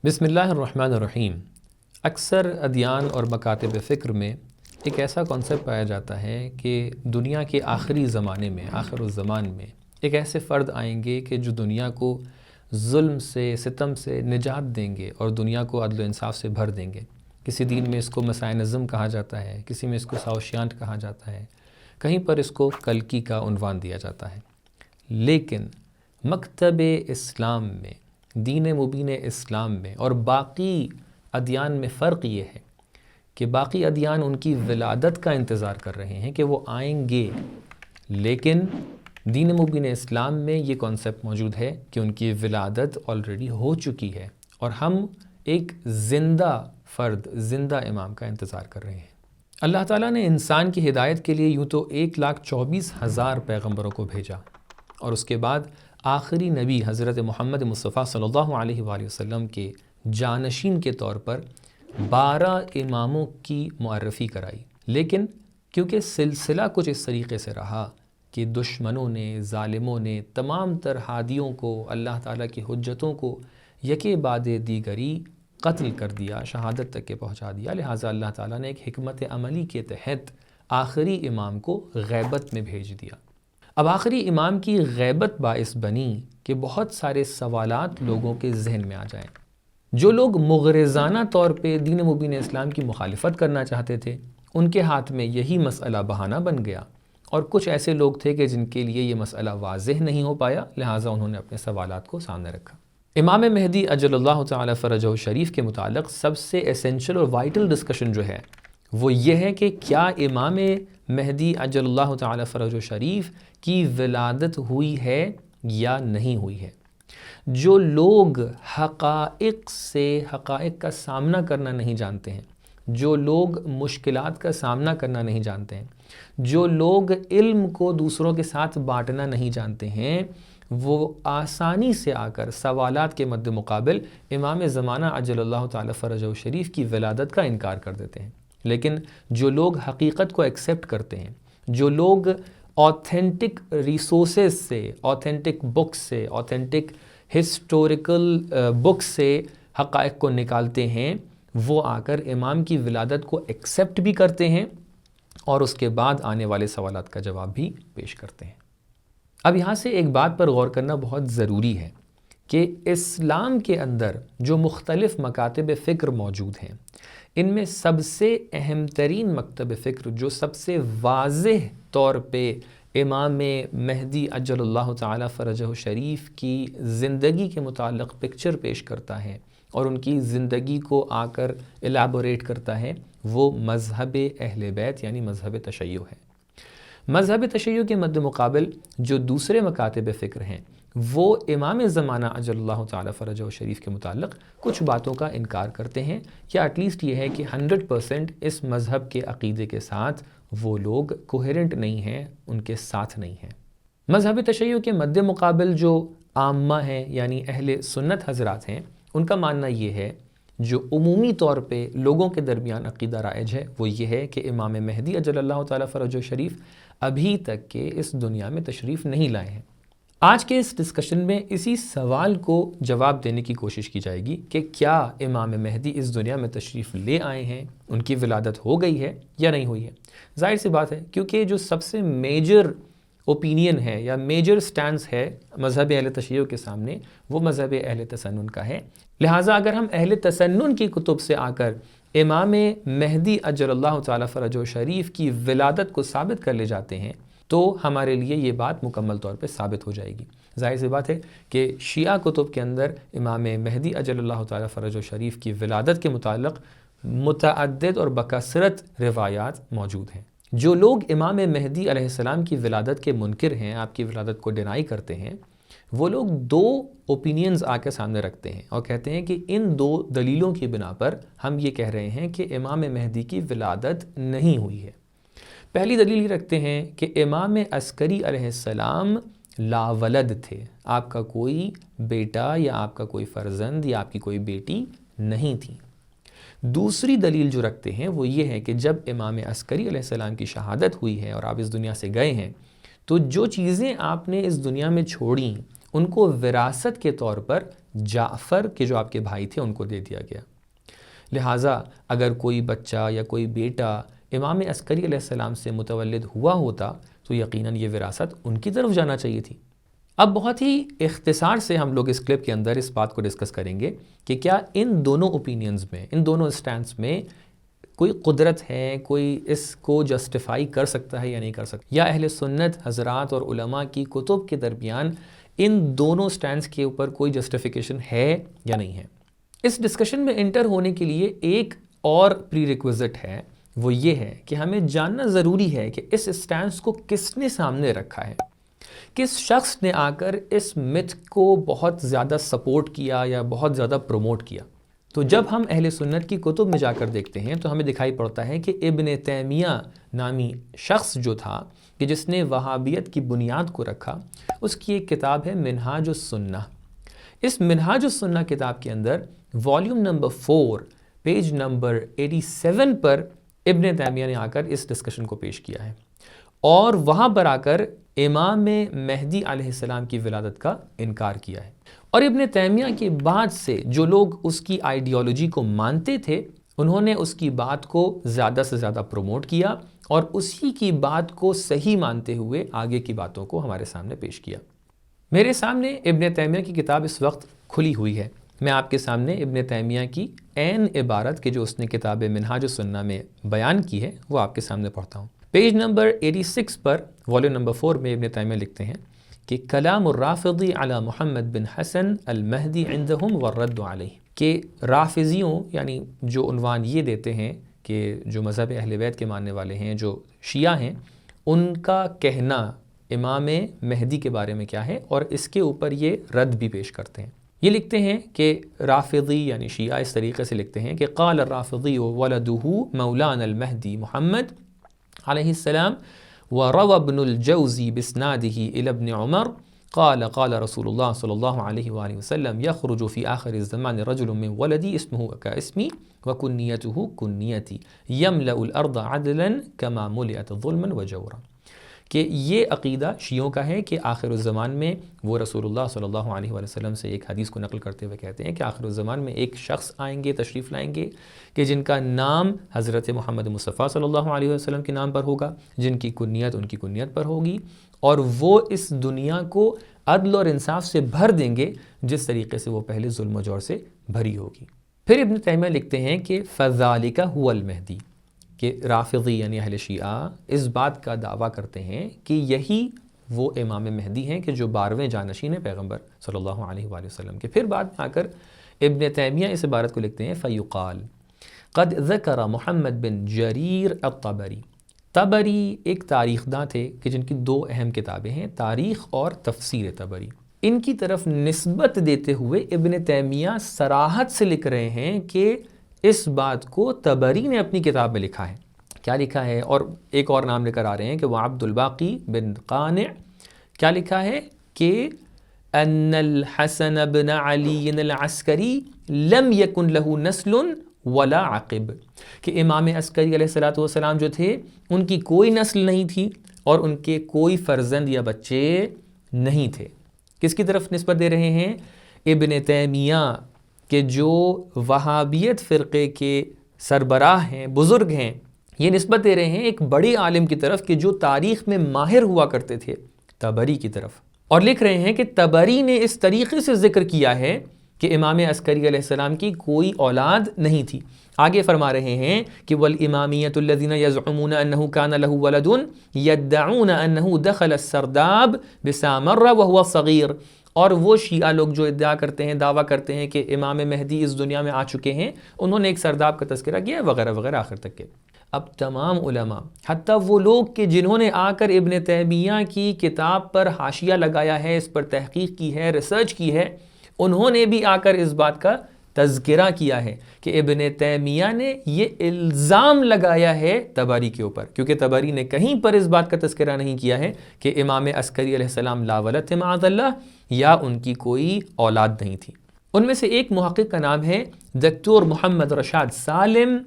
بسم اللہ الرحمن الرحیم۔ اکثر ادیان اور مکاتب فکر میں ایک ایسا کانسیپٹ پایا جاتا ہے کہ دنیا کے آخری زمانے میں، آخر الزمان میں ایک ایسے فرد آئیں گے کہ جو دنیا کو ظلم سے، ستم سے نجات دیں گے اور دنیا کو عدل و انصاف سے بھر دیں گے۔ کسی دین میں اس کو مسائے نظم کہا جاتا ہے، کسی میں اس کو ساوشیانٹ کہا جاتا ہے، کہیں پر اس کو کلکی کا عنوان دیا جاتا ہے۔ لیکن مکتب اسلام میں، دین مبین اسلام میں اور باقی ادیان میں فرق یہ ہے کہ باقی ادیان ان کی ولادت کا انتظار کر رہے ہیں کہ وہ آئیں گے، لیکن دین مبین اسلام میں یہ کانسیپٹ موجود ہے کہ ان کی ولادت آلریڈی ہو چکی ہے اور ہم ایک زندہ فرد، زندہ امام کا انتظار کر رہے ہیں۔ اللہ تعالیٰ نے انسان کی ہدایت کے لیے یوں تو 1,24,000 پیغمبروں کو بھیجا، اور اس کے بعد آخری نبی حضرت محمد مصطفیٰ صلی اللہ علیہ وآلہ وسلم کے جانشین کے طور پر 12 اماموں کی معرفی کرائی۔ لیکن کیونکہ سلسلہ کچھ اس طریقے سے رہا کہ دشمنوں نے، ظالموں نے تمام تر ہادیوں کو، اللہ تعالیٰ کی حجتوں کو یکے بعد دیگری قتل کر دیا، شہادت تک کے پہنچا دیا، لہٰذا اللہ تعالیٰ نے ایک حکمت عملی کے تحت آخری امام کو غیبت میں بھیج دیا۔ اب آخری امام کی غیبت باعث بنی کہ بہت سارے سوالات لوگوں کے ذہن میں آ جائیں۔ جو لوگ مغرضانہ طور پہ دین مبین اسلام کی مخالفت کرنا چاہتے تھے، ان کے ہاتھ میں یہی مسئلہ بہانہ بن گیا، اور کچھ ایسے لوگ تھے کہ جن کے لیے یہ مسئلہ واضح نہیں ہو پایا، لہٰذا انہوں نے اپنے سوالات کو سامنے رکھا۔ امام مہدی اجل اللہ تعالی فرجہ شریف کے متعلق سب سے ایسنشل اور وائٹل ڈسکشن جو ہے وہ یہ ہے کہ کیا امام مہدی اجل اللہ تعالی فرجہ شریف کی ولادت ہوئی ہے یا نہیں ہوئی ہے۔ جو لوگ حقائق کا سامنا کرنا نہیں جانتے ہیں، جو لوگ مشکلات کا سامنا کرنا نہیں جانتے ہیں، جو لوگ علم کو دوسروں کے ساتھ بانٹنا نہیں جانتے ہیں، وہ آسانی سے آ کر سوالات کے مد مقابل امام زمانہ عجل اللہ تعالی فرجہ شریف کی ولادت کا انکار کر دیتے ہیں۔ لیکن جو لوگ حقیقت کو ایکسیپٹ کرتے ہیں، جو لوگ آتھینٹک ریسورسز سے، آتھینٹک بکس سے، آتھینٹک ہسٹوریکل بکس سے حقائق کو نکالتے ہیں، وہ آ کر امام کی ولادت کو ایکسیپٹ بھی کرتے ہیں اور اس کے بعد آنے والے سوالات کا جواب بھی پیش کرتے ہیں۔ اب یہاں سے ایک بات پر غور کرنا بہت ضروری ہے کہ اسلام کے اندر جو مختلف مکاتب فکر موجود ہیں، ان میں سب سے اہم ترین مکتب فکر جو سب سے واضح طور پہ امام مہدی اجل اللہ تعالی فرجہ شریف کی زندگی کے متعلق پکچر پیش کرتا ہے اور ان کی زندگی کو آ کر الیبوریٹ کرتا ہے، وہ مذہب اہل بیت یعنی مذہب تشیع ہے۔ مذہب تشیع کے مد مقابل جو دوسرے مکاتب فکر ہیں، وہ امام زمانہ اجل اللہ تعالی فرجہ شریف کے متعلق کچھ باتوں کا انکار کرتے ہیں، یا ایٹ لیسٹ یہ ہے کہ 100% اس مذہب کے عقیدے کے ساتھ وہ لوگ کوہیرنٹ نہیں ہیں، ان کے ساتھ نہیں ہیں۔ مذہب تشیع کے مد مقابل جو عامہ ہیں یعنی اہل سنت حضرات ہیں، ان کا ماننا یہ ہے، جو عمومی طور پہ لوگوں کے درمیان عقیدہ رائج ہے، وہ یہ ہے کہ امام مہدی اجل اللہ تعالی فرجہ شریف ابھی تک کے اس دنیا میں تشریف نہیں لائے ہیں۔ آج کے اس ڈسکشن میں اسی سوال کو جواب دینے کی کوشش کی جائے گی کہ کیا امام مہدی اس دنیا میں تشریف لے آئے ہیں، ان کی ولادت ہو گئی ہے یا نہیں ہوئی ہے۔ ظاہر سی بات ہے، کیونکہ جو سب سے میجر اوپینین ہے یا میجر سٹانس ہے مذہب اہل تشیع کے سامنے، وہ مذہب اہل تسنن کا ہے۔ لہٰذا اگر ہم اہل تسنن کی کتب سے آ کر امام مہدی اجل اللہ تعالی فرجہ شریف کی ولادت کو ثابت کر لے جاتے ہیں تو ہمارے لیے یہ بات مکمل طور پہ ثابت ہو جائے گی۔ ظاہر سی بات ہے کہ شیعہ کتب کے اندر امام مہدی اجل اللہ تعالی فرجہ شریف کی ولادت کے متعلق متعدد اور بکثرت روایات موجود ہیں۔ جو لوگ امام مہدی علیہ السلام کی ولادت کے منکر ہیں، آپ کی ولادت کو ڈینائی کرتے ہیں، وہ لوگ 2 اوپینینز آ کے سامنے رکھتے ہیں اور کہتے ہیں کہ ان 2 دلیلوں کی بنا پر ہم یہ کہہ رہے ہیں کہ امام مہدی کی ولادت نہیں ہوئی ہے۔ پہلی دلیل یہ رکھتے ہیں کہ امام عسکری علیہ السلام لا ولد تھے، آپ کا کوئی بیٹا یا آپ کا کوئی فرزند یا آپ کی کوئی بیٹی نہیں تھی۔ دوسری دلیل جو رکھتے ہیں وہ یہ ہے کہ جب امام عسکری علیہ السلام کی شہادت ہوئی ہے اور آپ اس دنیا سے گئے ہیں، تو جو چیزیں آپ نے اس دنیا میں چھوڑیں ان کو وراثت کے طور پر جعفر کے جو آپ کے بھائی تھے ان کو دے دیا گیا۔ لہٰذا اگر کوئی بچہ یا کوئی بیٹا امام عسکری علیہ السلام سے متولد ہوا ہوتا تو یقیناً یہ وراثت ان کی طرف جانا چاہیے تھی۔ اب بہت ہی اختصار سے ہم لوگ اس کلپ کے اندر اس بات کو ڈسکس کریں گے کہ کیا ان دونوں اوپینینز میں، ان دونوں اسٹینڈس میں کوئی قدرت ہے، کوئی اس کو جسٹیفائی کر سکتا ہے یا نہیں کر سکتا، یا اہل سنت حضرات اور علماء کی کتب کے درمیان ان دونوں اسٹینڈس کے اوپر کوئی جسٹیفیکیشن ہے یا نہیں ہے۔ اس ڈسکشن میں انٹر ہونے کے لیے ایک اور پری ریکویزٹ ہے، وہ یہ ہے کہ ہمیں جاننا ضروری ہے کہ اس اسٹینڈس کو کس نے سامنے رکھا ہے، کس شخص نے آ کر اس متھ کو بہت زیادہ سپورٹ کیا یا بہت زیادہ پروموٹ کیا۔ تو جب ہم اہل سنت کی کتب میں جا کر دیکھتے ہیں تو ہمیں دکھائی پڑتا ہے کہ ابن تیمیہ نامی شخص جو تھا کہ جس نے وہابیت کی بنیاد کو رکھا، اس کی ایک کتاب ہے منہاج السنہ۔ اس منہاج السنہ کتاب کے اندر والیوم نمبر 4 پیج نمبر 87 پر ابن تیمیہ نے آ کر اس ڈسکشن کو پیش کیا ہے، اور وہاں پر آ کر امام مہدی علیہ السلام کی ولادت کا انکار کیا ہے۔ اور ابن تیمیہ کے بعد سے جو لوگ اس کی آئیڈیالوجی کو مانتے تھے، انہوں نے اس کی بات کو زیادہ سے زیادہ پروموٹ کیا اور اسی کی بات کو صحیح مانتے ہوئے آگے کی باتوں کو ہمارے سامنے پیش کیا۔ میرے سامنے ابن تیمیہ کی کتاب اس وقت کھلی ہوئی ہے۔ میں آپ کے سامنے ابن تیمیہ کی عین عبارت کے جو اس نے کتاب منہاج السنہ میں بیان کی ہے وہ آپ کے سامنے پڑھتا ہوں۔ پیج نمبر 86 پر والیوم نمبر 4 میں ابن تیمیہ لکھتے ہیں کہ کلام الرافضی علی محمد بن حسن المہدی عندہم والرد علیہ، کہ رافضیوں یعنی جو عنوان یہ دیتے ہیں کہ جو مذہب اہل بیت کے ماننے والے ہیں، جو شیعہ ہیں، ان کا کہنا امام مہدی کے بارے میں کیا ہے، اور اس کے اوپر یہ رد بھی پیش کرتے ہیں۔ یہ لکھتے ہیں کہ رافضی یعنی شیعہ اس طریقے سے لکھتے ہیں کہ قال الرافضی ولدہ مولانا المہدی محمد علیہ السلام وروى ابن الجوزی بسناده الى ابن عمر قال قال رسول اللہ صلی اللہ علیہ وآلہ وسلم يخرج في آخر الزمان رجل من ولدی اسمه كاسمی وکنیته کنیتی يملأ الارض عدلا كما ملئت ظلما وجورا، کہ یہ عقیدہ شیعوں کا ہے کہ آخر الزمان میں وہ رسول اللہ صلی اللہ علیہ وآلہ وسلم سے ایک حدیث کو نقل کرتے ہوئے کہتے ہیں کہ آخر الزمان میں ایک شخص آئیں گے، تشریف لائیں گے کہ جن کا نام حضرت محمد مصطفیٰ صلی اللہ علیہ وسلم کے نام پر ہوگا، جن کی کنیت ان کی کنیت پر ہوگی، اور وہ اس دنیا کو عدل اور انصاف سے بھر دیں گے جس طریقے سے وہ پہلے ظلم و جور سے بھری ہوگی۔ پھر ابن تیمیہ لکھتے ہیں کہ فَذَلِكَ هُوَ الْمَهْدِي، کہ رافضی یعنی اہل شیعہ اس بات کا دعویٰ کرتے ہیں کہ یہی وہ امام مہدی ہیں کہ جو 12ویں جانشین پیغمبر صلی اللہ علیہ وآلہ وسلم کے۔ پھر بعد میں آ کر ابن تیمیہ اس عبارت کو لکھتے ہیں فَيُقَال قد ذکر محمد بن جریر الطبری۔ طبری ایک تاریخ داں تھے کہ جن کی 2 اہم کتابیں ہیں، تاریخ اور تفسیر طبری۔ ان کی طرف نسبت دیتے ہوئے ابن تیمیہ صراحت سے لکھ رہے ہیں کہ اس بات کو طبری نے اپنی کتاب میں لکھا ہے۔ کیا لکھا ہے؟ اور ایک اور نام لے کر آ رہے ہیں کہ وہ عبد الباقی بن قانع، کیا لکھا ہے کہ ان الحسن بن علی العسکری لم یکن له نسل ولا عقب، کہ امام عسکری علیہ السلام جو تھے ان کی کوئی نسل نہیں تھی اور ان کے کوئی فرزند یا بچے نہیں تھے۔ کس کی طرف نسبت دے رہے ہیں؟ ابن تیمیہ کہ جو وہابیت فرقے کے سربراہ ہیں، بزرگ ہیں، یہ نسبت دے رہے ہیں ایک بڑے عالم کی طرف کہ جو تاریخ میں ماہر ہوا کرتے تھے، طبری کی طرف، اور لکھ رہے ہیں کہ طبری نے اس طریقے سے ذکر کیا ہے کہ امام عسکری علیہ السلام کی کوئی اولاد نہیں تھی۔ آگے فرما رہے ہیں کہ وَالْإِمَامِيَّةُ الَّذِينَ يَزْعُمُونَ أَنَّهُ كَانَ لَهُ وَلَدٌ يَدَّعُونَ أَنَّهُ دَخَلَ السَّرْدَابِ بِسَامَرَّ وَهُوَ صَغِيرٌ، اور وہ شیعہ لوگ جو ادعا کرتے ہیں، دعویٰ کرتے ہیں کہ امام مہدی اس دنیا میں آ چکے ہیں، انہوں نے ایک سرداب کا تذکرہ کیا وغیرہ وغیرہ آخر تک کے۔ اب تمام علماء، حتیٰ وہ لوگ کہ جنہوں نے آ کر ابن تیمیہ کی کتاب پر حاشیہ لگایا ہے، اس پر تحقیق کی ہے، ریسرچ کی ہے، انہوں نے بھی آ کر اس بات کا تذکرہ کیا ہے کہ ابن تیمیہ نے یہ الزام لگایا ہے طبری کے اوپر، کیونکہ طبری نے کہیں پر اس بات کا تذکرہ نہیں کیا ہے کہ امام عسکری علیہ السلام لا ولد تھے معاذ اللہ، یا ان کی کوئی اولاد نہیں تھی۔ ان میں سے ایک محقق کا نام ہے دکتور محمد رشاد سالم،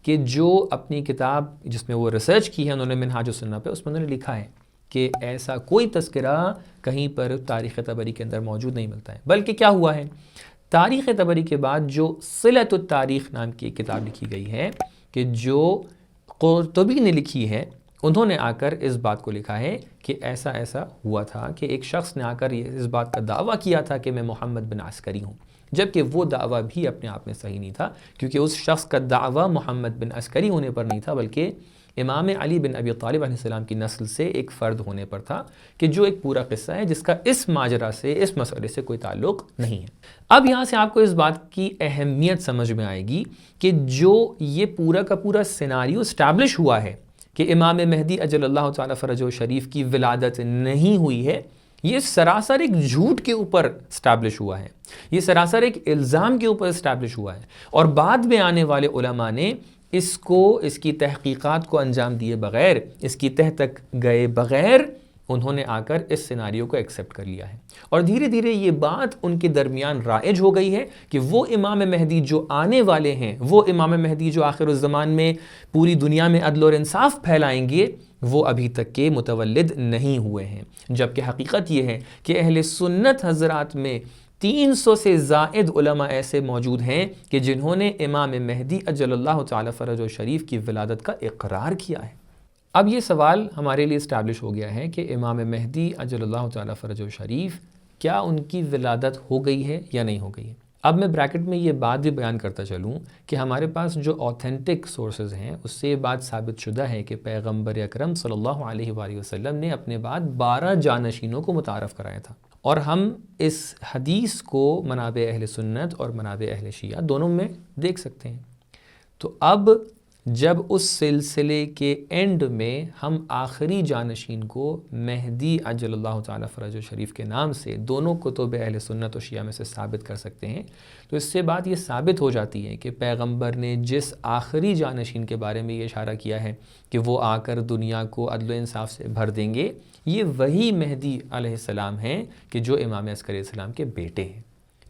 کہ جو اپنی کتاب جس میں وہ ریسرچ کی ہے انہوں نے منہاج السنہ پہ، اس میں انہوں نے لکھا ہے کہ ایسا کوئی تذکرہ کہیں پر تاریخ طبری کے اندر موجود نہیں ملتا ہے، بلکہ کیا ہوا ہے، تاریخ طبری کے بعد جو صلۃ التاریخ نام کی ایک کتاب لکھی گئی ہے کہ جو قرطبی نے لکھی ہے، انہوں نے آ کر اس بات کو لکھا ہے کہ ایسا ایسا ہوا تھا کہ ایک شخص نے آ کر اس بات کا دعویٰ کیا تھا کہ میں محمد بن عسکری ہوں، جبکہ وہ دعویٰ بھی اپنے آپ میں صحیح نہیں تھا، کیونکہ اس شخص کا دعویٰ محمد بن عسکری ہونے پر نہیں تھا، بلکہ امام علی بن ابی طالب علیہ السلام کی نسل سے ایک فرد ہونے پر تھا، کہ جو ایک پورا قصہ ہے جس کا اس ماجرا سے، اس مسئلے سے کوئی تعلق نہیں ہے۔ اب یہاں سے آپ کو اس بات کی اہمیت سمجھ میں آئے گی کہ جو یہ پورا کا پورا سیناریو اسٹیبلش ہوا ہے کہ امام مہدی اجل اللہ تعالیٰ فرجہ شریف کی ولادت نہیں ہوئی ہے، یہ سراسر ایک جھوٹ کے اوپر اسٹیبلش ہوا ہے، یہ سراسر ایک الزام کے اوپر اسٹیبلش ہوا ہے، اور بعد میں آنے والے علماء نے اس کی تحقیقات کو انجام دیے بغیر، اس کی تہ تک گئے بغیر، انہوں نے آ کر اس سیناریو کو ایکسیپٹ کر لیا ہے، اور دھیرے دھیرے یہ بات ان کے درمیان رائج ہو گئی ہے کہ وہ امام مہدی جو آنے والے ہیں، وہ امام مہدی جو آخر الزمان میں پوری دنیا میں عدل اور انصاف پھیلائیں گے، وہ ابھی تک کے متولد نہیں ہوئے ہیں، جبکہ حقیقت یہ ہے کہ اہل سنت حضرات میں 300 سے زائد علماء ایسے موجود ہیں کہ جنہوں نے امام مہدی اجل اللہ تعالی فرجہ شریف کی ولادت کا اقرار کیا ہے۔ اب یہ سوال ہمارے لیے اسٹیبلش ہو گیا ہے کہ امام مہدی اجل اللہ تعالی فرجہ شریف کیا ان کی ولادت ہو گئی ہے یا نہیں ہو گئی ہے۔ اب میں بریکٹ میں یہ بات بھی بیان کرتا چلوں کہ ہمارے پاس جو اوتھینٹک سورسز ہیں اس سے یہ بات ثابت شدہ ہے کہ پیغمبر اکرم صلی اللہ علیہ وآلہ وسلم نے اپنے بعد 12 جانشینوں کو متعارف کرایا تھا، اور ہم اس حدیث کو منابع اہل سنت اور منابع اہل شیعہ دونوں میں دیکھ سکتے ہیں۔ تو اب جب اس سلسلے کے اینڈ میں ہم آخری جانشین کو مہدی عجل اللہ تعالیٰ فرجہ شریف کے نام سے دونوں کتب اہل سنت و شیعہ میں سے ثابت کر سکتے ہیں، تو اس سے بات یہ ثابت ہو جاتی ہے کہ پیغمبر نے جس آخری جانشین کے بارے میں یہ اشارہ کیا ہے کہ وہ آ کر دنیا کو عدل و انصاف سے بھر دیں گے، یہ وہی مہدی علیہ السلام ہیں کہ جو امام عسکری علیہ السلام کے بیٹے ہیں،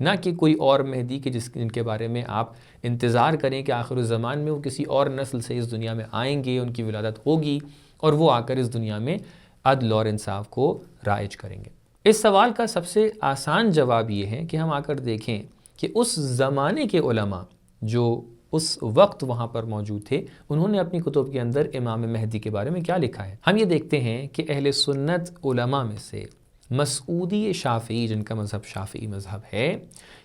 نہ کہ کوئی اور مہدی کہ جن کے بارے میں آپ انتظار کریں کہ آخر الزمان میں وہ کسی اور نسل سے اس دنیا میں آئیں گے، ان کی ولادت ہوگی اور وہ آ کر اس دنیا میں عدل اور انصاف کو رائج کریں گے۔ اس سوال کا سب سے آسان جواب یہ ہے کہ ہم آ کر دیکھیں کہ اس زمانے کے علماء جو اس وقت وہاں پر موجود تھے، انہوں نے اپنی کتب کے اندر امام مہدی کے بارے میں کیا لکھا ہے۔ ہم یہ دیکھتے ہیں کہ اہل سنت علماء میں سے مسعودی شافعی، جن کا مذہب شافعی مذہب ہے،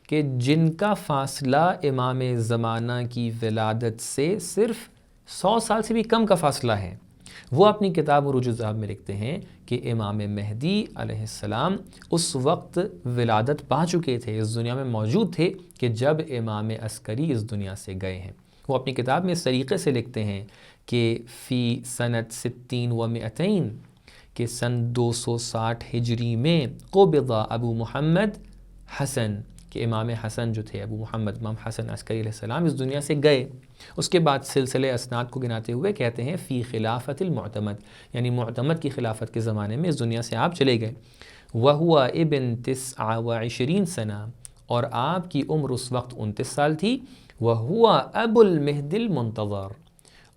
کہ جن کا فاصلہ امام زمانہ کی ولادت سے صرف 100 سال سے بھی کم کا فاصلہ ہے، وہ اپنی کتاب عروج الذہب میں لکھتے ہیں کہ امام مہدی علیہ السلام اس وقت ولادت پا چکے تھے، اس دنیا میں موجود تھے کہ جب امام عسکری اس دنیا سے گئے ہیں۔ وہ اپنی کتاب میں اس طریقے سے لکھتے ہیں کہ فی سنت 60 و 200 کہ سن 260 ہجری میں قبض ابو محمد حسن، کہ امام حسن جو تھے، ابو محمد امام حسن عسکری علیہ السلام اس دنیا سے گئے۔ اس کے بعد سلسلے اسناد کو گناتے ہوئے کہتے ہیں فی خلافت المعتمد، یعنی معتمد کی خلافت کے زمانے میں اس دنیا سے آپ چلے گئے۔ وَهُوَ ابن 29 سنہ، اور آپ کی عمر اس وقت 29 سال تھی۔ وَهُوَ ابو المہد المنتظر،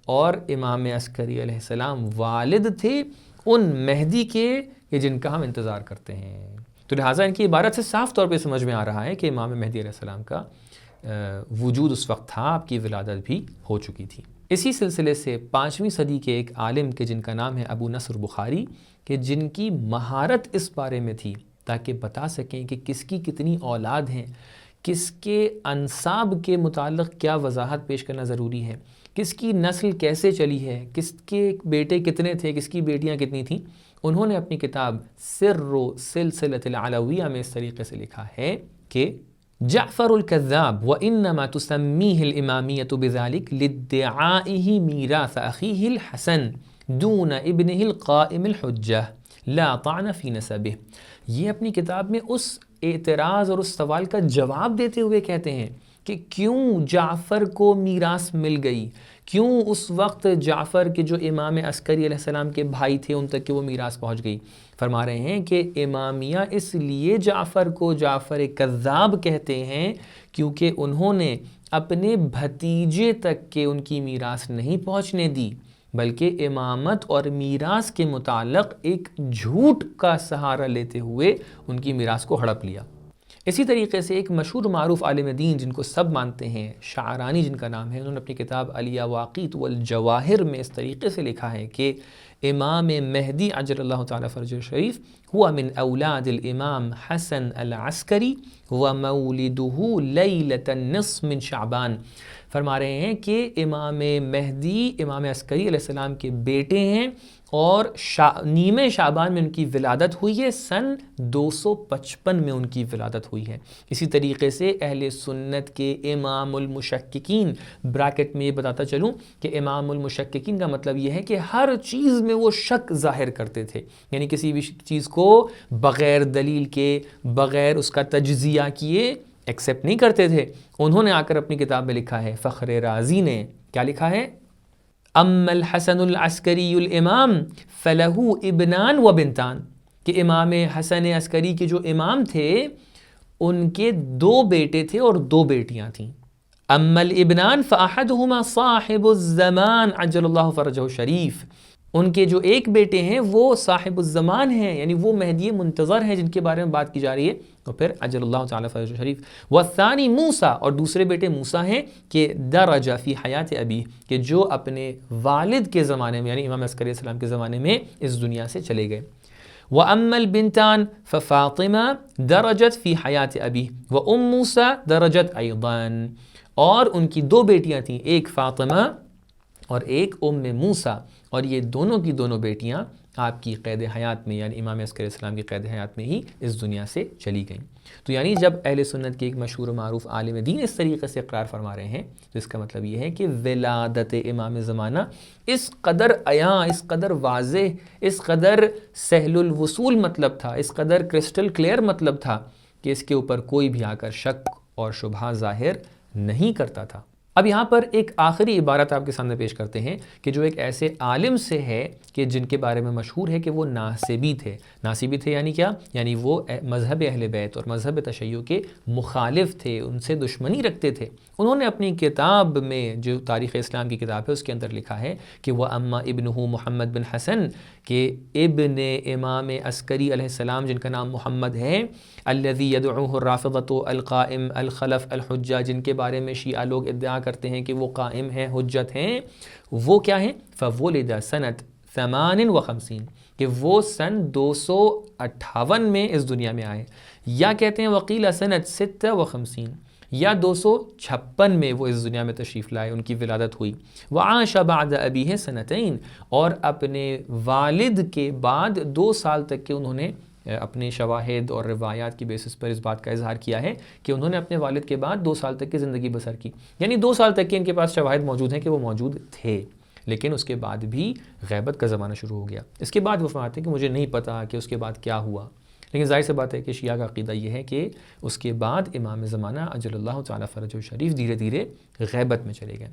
اور امام عسکری علیہ السلام والد تھے ان مہدی کے کہ جن کا ہم انتظار کرتے ہیں۔ تو لہٰذا ان کی عبارت سے صاف طور پہ سمجھ میں آ رہا ہے کہ امام مہدی علیہ السلام کا وجود اس وقت تھا، آپ کی ولادت بھی ہو چکی تھی۔ اسی سلسلے سے 5ویں صدی کے ایک عالم کہ جن کا نام ہے ابو نصر بخاری، کہ جن کی مہارت اس بارے میں تھی تاکہ بتا سکیں کہ کس کی کتنی اولاد ہیں، کس کے انساب کے متعلق کیا وضاحت پیش کرنا ضروری ہے، کس کی نسل کیسے چلی ہے، کس کے بیٹے کتنے تھے، کس کی بیٹیاں کتنی تھیں، انہوں نے اپنی کتاب سر سلسلۃ العلویہ میں اس طریقے سے لکھا ہے کہ جعفر الكذاب وانما تسميه الامامیۃ بذلك لادعائه میراث اخیہ الحسن دون ابنہ القائم الحجہ لا طعن فی نسبہ۔ یہ اپنی کتاب میں اس اعتراض اور اس سوال کا جواب دیتے ہوئے کہتے ہیں کہ کیوں جعفر کو میراث مل گئی، کیوں اس وقت جعفر کے جو امام عسکری علیہ السلام کے بھائی تھے ان تک کہ وہ میراث پہنچ گئی۔ فرما رہے ہیں کہ امامیہ اس لیے جعفر کو جعفر کذاب کہتے ہیں کیونکہ انہوں نے اپنے بھتیجے تک کہ ان کی میراث نہیں پہنچنے دی، بلکہ امامت اور میراث کے متعلق ایک جھوٹ کا سہارا لیتے ہوئے ان کی میراث کو ہڑپ لیا۔ اسی طریقے سے ایک مشہور معروف عالم دین جن کو سب مانتے ہیں، شعرانی جن کا نام ہے، انہوں نے اپنی کتاب الیواقیت والجواہر میں اس طریقے سے لکھا ہے کہ امام مہدی عجل اللہ تعالیٰ فرجہ الشریف ہوا من اولاد الامام حسن العسکری ومولدہ لیلۃ النصف من شعبان. فرما رہے ہیں کہ امام مہدی امام عسکری علیہ السلام کے بیٹے ہیں اور نیمے شعبان میں ان کی ولادت ہوئی ہے، سن 255 میں ان کی ولادت ہوئی ہے. اسی طریقے سے اہل سنت کے امام المشککین، بریکٹ میں یہ بتاتا چلوں کہ امام المشککین کا مطلب یہ ہے کہ ہر چیز میں وہ شک ظاہر کرتے تھے، یعنی کسی بھی چیز کو بغیر دلیل کے، بغیر اس کا تجزیہ کیے ایکسیپٹ نہیں کرتے تھے. انہوں نے آ کر اپنی کتاب میں لکھا ہے، فخر رازی نے کیا لکھا ہے، اما الحسن العسکری الامام فلہ ابنان و بنتان، کہ امام حسن عسکری کے جو امام تھے ان کے 2 بیٹے تھے اور 2 بیٹیاں تھیں. اما الابنان فاحدہما صاحب الزمان عجل اللہ فرجہ الشریف، ان کے جو ایک بیٹے ہیں وہ صاحب الزمان ہیں، یعنی وہ مہدی منتظر ہیں جن کے بارے میں بات کی جا رہی ہے، اور پھر عجل اللہ تعالیٰ فرجہ شریف. والثانی موسیٰ، اور دوسرے بیٹے موسیٰ ہیں کہ درج فی حیات ابی، کہ جو اپنے والد کے زمانے میں یعنی امام عسکری علیہ السلام کے زمانے میں اس دنیا سے چلے گئے. وَأَمَّا الْبِنْتَانِ فَفَاطِمَةٌ دَرَجَتْ فِي حَيَاةِ أَبِيهِ وَأُمُّ مُوسَىٰ دَرَجَتْ أَيْضًا، اور ان کی 2 بیٹیاں تھیں، ایک فاطمہ اور ایک موسیٰ، اور یہ دونوں کی دونوں بیٹیاں آپ کی قید حیات میں یعنی امام عسکری علیہ السلام کی قید حیات میں ہی اس دنیا سے چلی گئیں. تو یعنی جب اہل سنت کے ایک مشہور و معروف عالم دین اس طریقے سے اقرار فرما رہے ہیں تو اس کا مطلب یہ ہے کہ ولادت امام زمانہ اس قدر عیاں، اس قدر واضح، اس قدر سہل الوصول مطلب تھا، اس قدر کرسٹل کلیئر مطلب تھا کہ اس کے اوپر کوئی بھی آ کر شک اور شبہ ظاہر نہیں کرتا تھا. اب یہاں پر ایک آخری عبارت آپ کے سامنے پیش کرتے ہیں کہ جو ایک ایسے عالم سے ہے کہ جن کے بارے میں مشہور ہے کہ وہ ناسبی تھے. ناسبی تھے یعنی کیا؟ یعنی وہ مذہب اہل بیت اور مذہب تشیع کے مخالف تھے، ان سے دشمنی رکھتے تھے. انہوں نے اپنی کتاب میں جو تاریخ اسلام کی کتاب ہے اس کے اندر لکھا ہے کہ وہ اما ابنہ محمد بن حسن، کہ ابن امام عسکری علیہ السلام جن کا نام محمد ہے، الذی یدعوہ الرافضۃ القائم الخلف الحجہ، جن کے بارے میں شیعہ لوگ ادعا کرتے ہیں کہ وہ قائم ہیں، حجت ہیں، وہ کیا ہیں؟ فولد سنت 58، کہ وہ سن 258 میں اس دنیا میں آئے، یا کہتے ہیں وقیل سنت 56، یا 256 میں وہ اس دنیا میں تشریف لائے، ان کی ولادت ہوئی. وعاش بعد ابیہ سنتین، اور اپنے والد کے بعد 2 سال تک کے انہوں نے اپنے شواہد اور روایات کی بیسس پر اس بات کا اظہار کیا ہے کہ انہوں نے اپنے والد کے بعد 2 سال تک کی زندگی بسر کی. یعنی 2 سال تک کے ان کے پاس شواہد موجود ہیں کہ وہ موجود تھے، لیکن اس کے بعد بھی غیبت کا زمانہ شروع ہو گیا. اس کے بعد وہ فرماتے ہیں کہ مجھے نہیں پتا کہ اس کے بعد کیا ہوا، لیکن ظاہر سی بات ہے کہ شیعہ کا عقیدہ یہ ہے کہ اس کے بعد امام زمانہ عجل اللہ تعالیٰ فرجہ الشریف دھیرے دھیرے غیبت میں چلے گئے.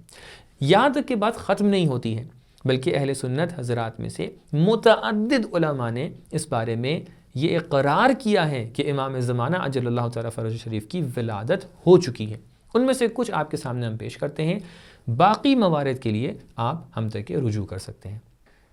یہاں تک کہ بات ختم نہیں ہوتی ہے، بلکہ اہل سنت حضرات میں سے متعدد علماء نے اس بارے میں یہ اقرار کیا ہے کہ امام زمانہ عجل اللہ تعالیٰ فرجہ الشریف کی ولادت ہو چکی ہے. ان میں سے کچھ آپ کے سامنے ہم پیش کرتے ہیں، باقی موارد کے لیے آپ ہم تک رجوع کر سکتے ہیں.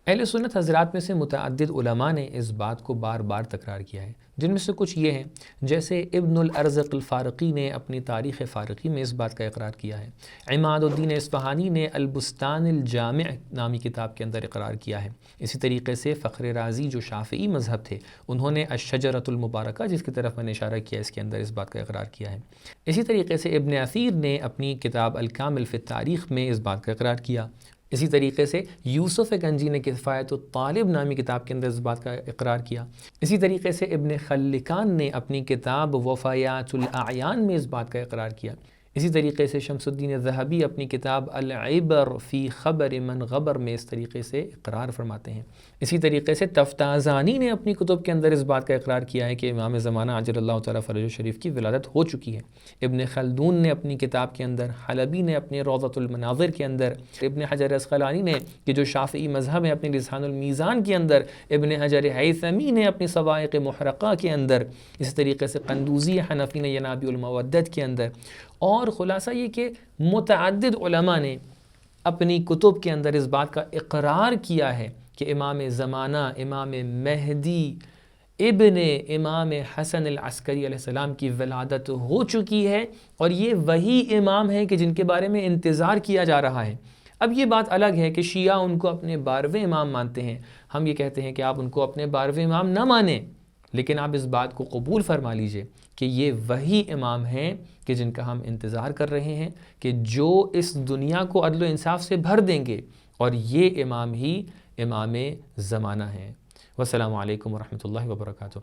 اہل سنت حضرات میں سے متعدد علماء نے اس بات کو بار بار تکرار کیا ہے، جن میں سے کچھ یہ ہیں جیسے ابن الارزق الفارقی نے اپنی تاریخ فارقی میں اس بات کا اقرار کیا ہے. عماد الدین اصفہانی نے البستان الجامع نامی کتاب کے اندر اقرار کیا ہے. اسی طریقے سے فخر رازی جو شافعی مذہب تھے، انہوں نے الشجرۃ المبارکہ جس کی طرف میں نے اشارہ کیا اس کے اندر اس بات کا اقرار کیا ہے. اسی طریقے سے ابن اثیر نے اپنی کتاب الکامل فی التاریخ میں اس بات کا اقرار کیا. اسی طریقے سے یوسف گنجی نے کفایت الطالب نامی کتاب کے اندر اس بات کا اقرار کیا. اسی طریقے سے ابن خلکان نے اپنی کتاب وفایات الاعیان میں اس بات کا اقرار کیا. اسی طریقے سے شمس الدین الذہبی اپنی کتاب العبر فی خبر من غبر میں اس طریقے سے اقرار فرماتے ہیں. اسی طریقے سے تفتازانی نے اپنی کتب کے اندر اس بات کا اقرار کیا ہے کہ امام زمانہ عجل اللہ تعالیٰ فرجہ الشریف کی ولادت ہو چکی ہے. ابن خلدون نے اپنی کتاب کے اندر، حلبی نے اپنے روضۃ المناظر کے اندر، ابن حجر عسقلانی نے کہ جو شافعی مذہب ہے اپنے لسان المیزان کے اندر، ابن حجر ہیثمی نے اپنی صواعق محرقہ کے اندر، اسی طریقے سے قندوزی حنفی نے ینابیع المودت کے اندر، اور خلاصہ یہ کہ متعدد علماء نے اپنی کتب کے اندر اس بات کا اقرار کیا ہے کہ امام زمانہ، امام مہدی ابن امام حسن العسکری علیہ السلام کی ولادت ہو چکی ہے، اور یہ وہی امام ہیں کہ جن کے بارے میں انتظار کیا جا رہا ہے۔ اب یہ بات الگ ہے کہ شیعہ ان کو اپنے 12ویں امام مانتے ہیں، ہم یہ کہتے ہیں کہ آپ ان کو اپنے 12ویں امام نہ مانیں، لیکن آپ اس بات کو قبول فرما لیجئے کہ یہ وہی امام ہیں کہ جن کا ہم انتظار کر رہے ہیں، کہ جو اس دنیا کو عدل و انصاف سے بھر دیں گے، اور یہ امام ہی امام زمانہ ہیں۔ والسلام علیکم ورحمۃ اللہ وبرکاتہ۔